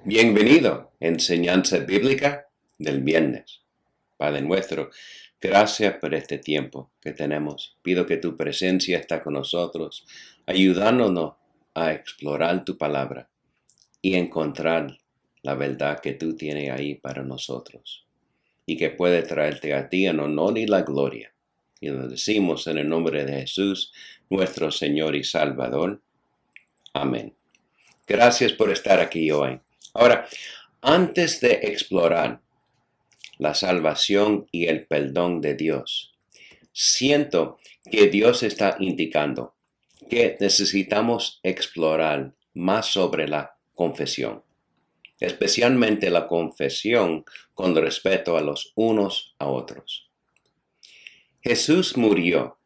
Bienvenido, enseñanza bíblica del viernes. Padre nuestro, gracias por este tiempo que tenemos. Pido que tu presencia está con nosotros, ayudándonos a explorar tu palabra y encontrar la verdad que tú tienes ahí para nosotros y que puede traerte a ti en honor y la gloria. Y lo decimos en el nombre de Jesús, nuestro Señor y Salvador. Amén. Gracias por estar aquí hoy. Ahora, antes de explorar la salvación y el perdón de Dios, siento que Dios está indicando que necesitamos explorar más sobre la confesión, especialmente la confesión con respecto a los unos a otros. Jesús murió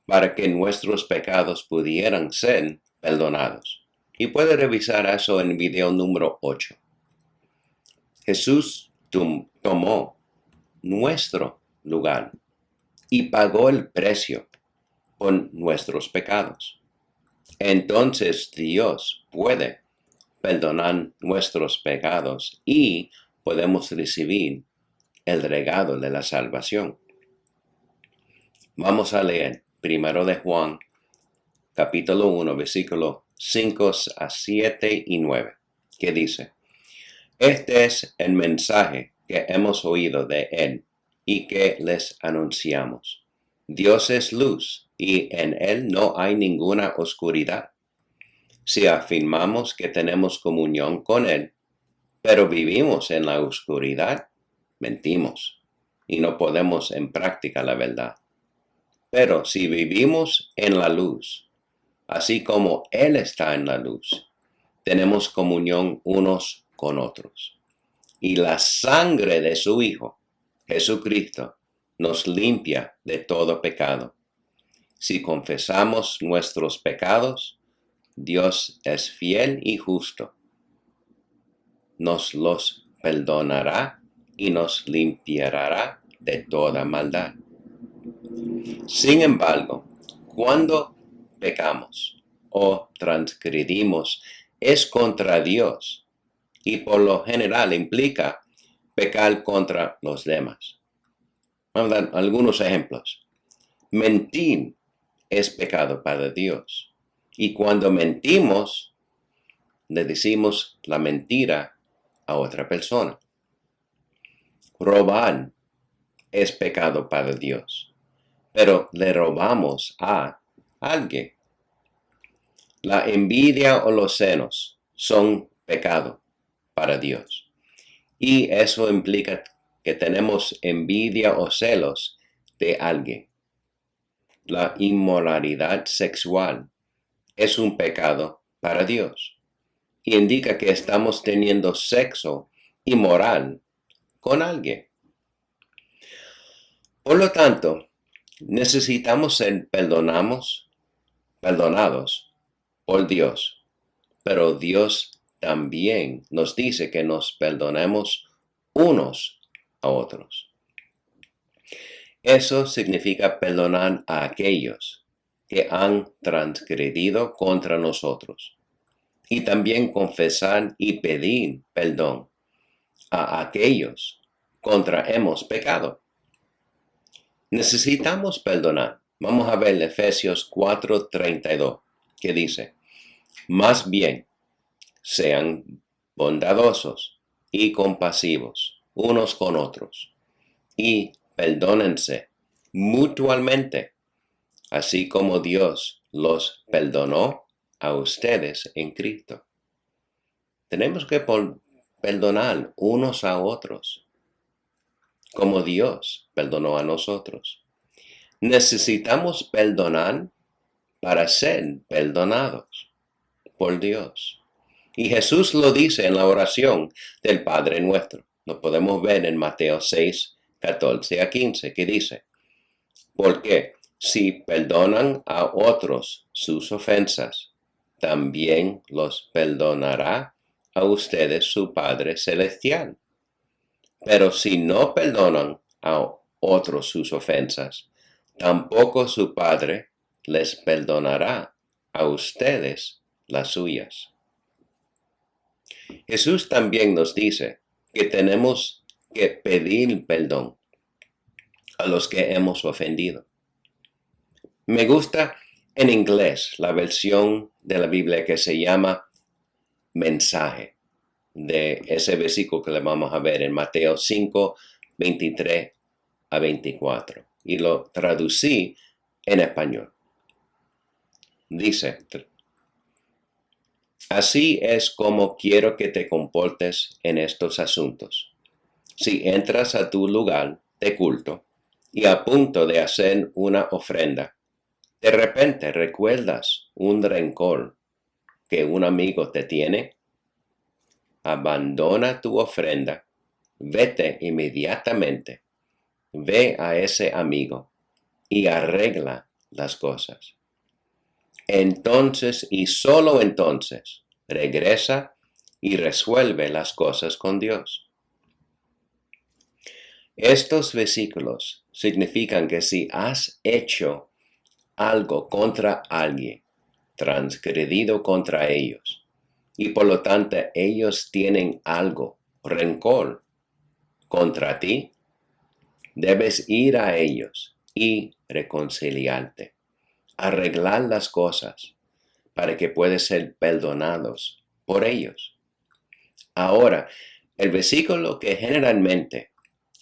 para que nuestros pecados pudieran ser perdonados. Y puede revisar eso en el video número 8. Jesús tomó nuestro lugar y pagó el precio por nuestros pecados. Entonces Dios puede perdonar nuestros pecados y podemos recibir el regalo de la salvación. Vamos a leer 1 de Juan, capítulo 1, versículos 5 a 7 y 9, que dice: Este es el mensaje que hemos oído de Él y que les anunciamos. Dios es luz y en Él no hay ninguna oscuridad. Si afirmamos que tenemos comunión con Él, pero vivimos en la oscuridad, mentimos y no ponemos en práctica la verdad. Pero si vivimos en la luz, así como Él está en la luz, tenemos comunión unos con otros. Y la sangre de su Hijo, Jesucristo, nos limpia de todo pecado. Si confesamos nuestros pecados, Dios es fiel y justo. Nos los perdonará y nos limpiará de toda maldad. Sin embargo, cuando pecamos o transgredimos, es contra Dios y por lo general implica pecar contra los demás. Vamos a dar algunos ejemplos. Mentir es pecado para Dios. Y cuando mentimos, le decimos la mentira a otra persona. Robar es pecado para Dios, pero le robamos a alguien. La envidia o los celos son pecado para Dios. Y eso implica que tenemos envidia o celos de alguien. La inmoralidad sexual es un pecado para Dios. Y indica que estamos teniendo sexo inmoral con alguien. Por lo tanto, necesitamos ser perdonados por Dios. Pero Dios también nos dice que nos perdonemos unos a otros. Eso significa perdonar a aquellos que han transgredido contra nosotros. Y también confesar y pedir perdón a aquellos contra hemos pecado. Necesitamos perdonar. Vamos a ver Efesios 4:32, que dice: Más bien, sean bondadosos y compasivos unos con otros, y perdónense mutuamente, así como Dios los perdonó a ustedes en Cristo. Tenemos que perdonar unos a otros, como Dios perdonó a nosotros. Necesitamos perdonar para ser perdonados por Dios. Y Jesús lo dice en la oración del Padre Nuestro. Lo podemos ver en Mateo 6, 14 a 15, que dice: Porque si perdonan a otros sus ofensas, también los perdonará a ustedes su Padre Celestial. Pero si no perdonan a otros sus ofensas, tampoco su Padre les perdonará a ustedes las suyas. Jesús también nos dice que tenemos que pedir perdón a los que hemos ofendido. Me gusta en inglés la versión de la Biblia que se llama mensaje, de ese versículo que le vamos a ver en Mateo 5, 23 a 24. Y lo traducí en español. Dice, así es como quiero que te comportes en estos asuntos. Si entras a tu lugar de culto y a punto de hacer una ofrenda, de repente recuerdas un rencor que un amigo te tiene, abandona tu ofrenda, vete inmediatamente, ve a ese amigo y arregla las cosas. Entonces y solo entonces regresa y resuelve las cosas con Dios. Estos versículos significan que si has hecho algo contra alguien, transgredido contra ellos, y por lo tanto ellos tienen algo, rencor, contra ti, debes ir a ellos y reconciliarte, arreglar las cosas para que puedan ser perdonados por ellos. Ahora, el versículo que generalmente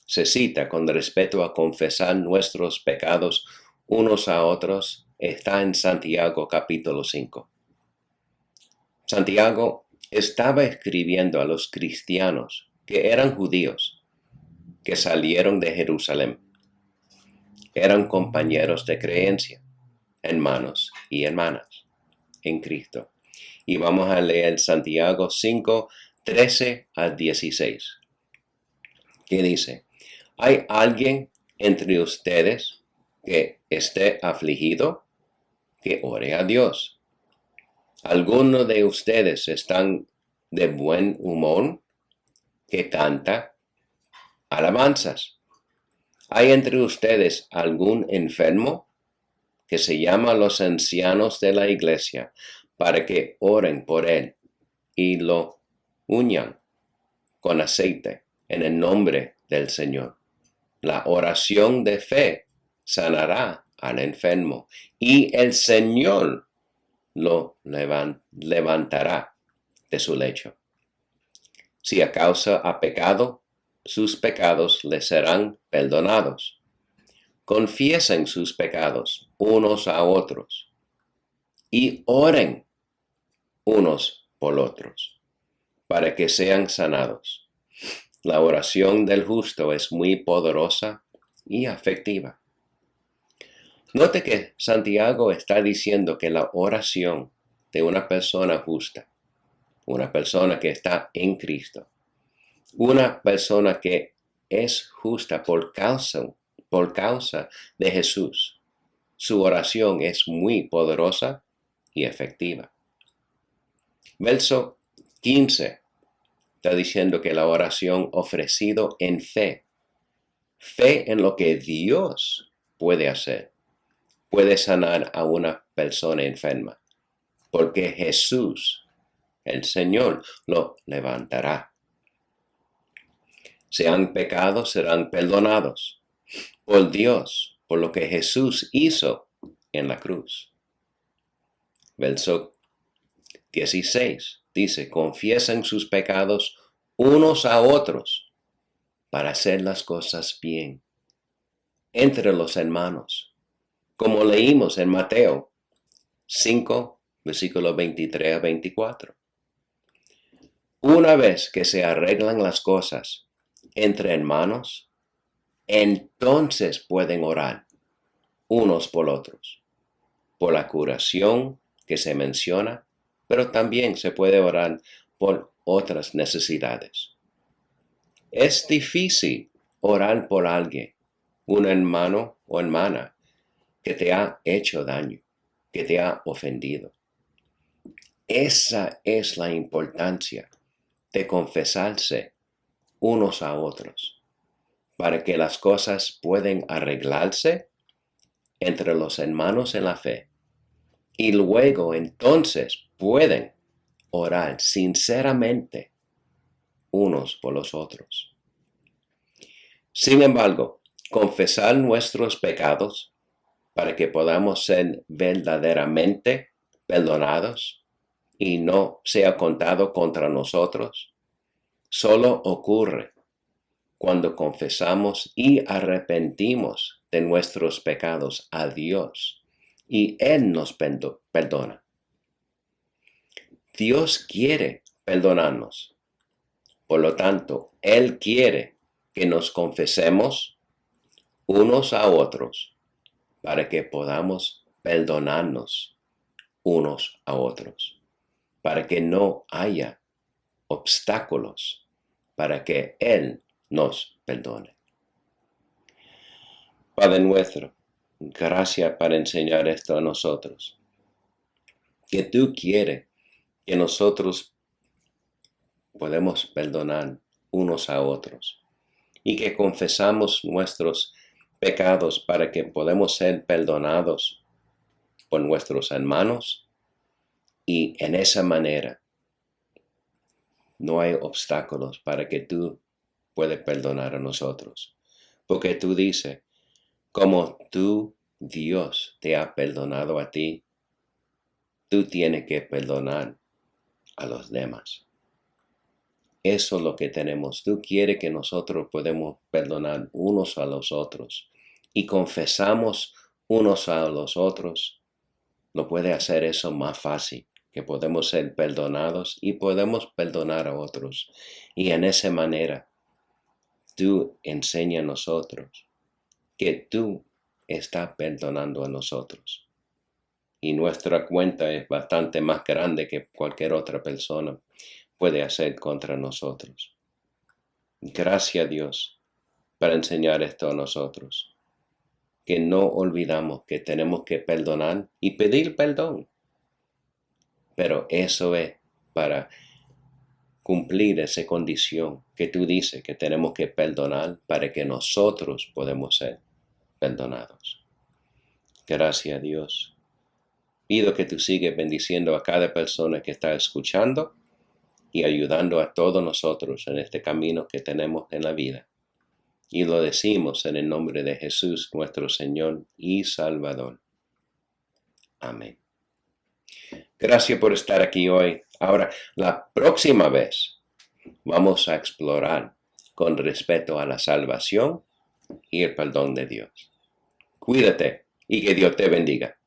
se cita con respecto a confesar nuestros pecados unos a otros está en Santiago capítulo 5. Santiago estaba escribiendo a los cristianos que eran judíos, que salieron de Jerusalén. Eran compañeros de creencia, hermanos y hermanas en Cristo. Y vamos a leer Santiago 5, 13 a 16, que dice, ¿hay alguien entre ustedes que esté afligido? Que ore a Dios. ¿Algunos de ustedes están de buen humor? Que canta alabanzas. ¿Hay entre ustedes algún enfermo? Que se llama a los ancianos de la iglesia para que oren por él y lo uñan con aceite en el nombre del Señor. La oración de fe sanará al enfermo y el Señor lo levantará de su lecho. Si a causa ha pecado, sus pecados le serán perdonados. Confiesen sus pecados unos a otros y oren unos por otros para que sean sanados. La oración del justo es muy poderosa y afectiva. Note que Santiago está diciendo que la oración de una persona justa, una persona que está en Cristo, una persona que es justa por causa de Jesús, su oración es muy poderosa y efectiva. Verso 15 está diciendo que la oración ofrecido en fe en lo que Dios puede hacer, puede sanar a una persona enferma, porque Jesús, el Señor, lo levantará. Sean pecados, serán perdonados por Dios, por lo que Jesús hizo en la cruz. Verso 16 dice, confiesen sus pecados unos a otros para hacer las cosas bien entre los hermanos, como leímos en Mateo 5, versículos 23 a 24. Una vez que se arreglan las cosas entre hermanos, entonces pueden orar unos por otros, por la curación que se menciona, pero también se puede orar por otras necesidades. Es difícil orar por alguien, un hermano o hermana, que te ha hecho daño, que te ha ofendido. Esa es la importancia de confesarse unos a otros, para que las cosas puedan arreglarse entre los hermanos en la fe. Y luego entonces pueden orar sinceramente unos por los otros. Sin embargo, confesar nuestros pecados para que podamos ser verdaderamente perdonados y no sea contado contra nosotros, solo ocurre cuando confesamos y arrepentimos de nuestros pecados a Dios y Él nos perdona. Dios quiere perdonarnos. Por lo tanto, Él quiere que nos confesemos unos a otros para que podamos perdonarnos unos a otros, para que no haya obstáculos, para que Él nos perdone. Padre nuestro, gracias para enseñar esto a nosotros, que tú quieres que nosotros podemos perdonar unos a otros y que confesamos nuestros pecados para que podamos ser perdonados por nuestros hermanos y en esa manera no hay obstáculos para que tú puedas perdonar a nosotros. Porque tú dices, como tú, Dios, te ha perdonado a ti, tú tienes que perdonar a los demás. Eso es lo que tenemos. Tú quieres que nosotros podamos perdonar unos a los otros y confesamos unos a los otros. Lo puede hacer eso más fácil, que podemos ser perdonados y podemos perdonar a otros. Y en esa manera, tú enseñas a nosotros que tú estás perdonando a nosotros. Y nuestra cuenta es bastante más grande que cualquier otra persona puede hacer contra nosotros. Gracias a Dios para enseñar esto a nosotros. Que no olvidamos que tenemos que perdonar y pedir perdón. Pero eso es para cumplir esa condición que tú dices que tenemos que perdonar para que nosotros podamos ser perdonados. Gracias a Dios. Pido que tú sigas bendiciendo a cada persona que está escuchando y ayudando a todos nosotros en este camino que tenemos en la vida. Y lo decimos en el nombre de Jesús, nuestro Señor y Salvador. Amén. Gracias por estar aquí hoy. Ahora, la próxima vez vamos a explorar con respecto a la salvación y el perdón de Dios. Cuídate y que Dios te bendiga.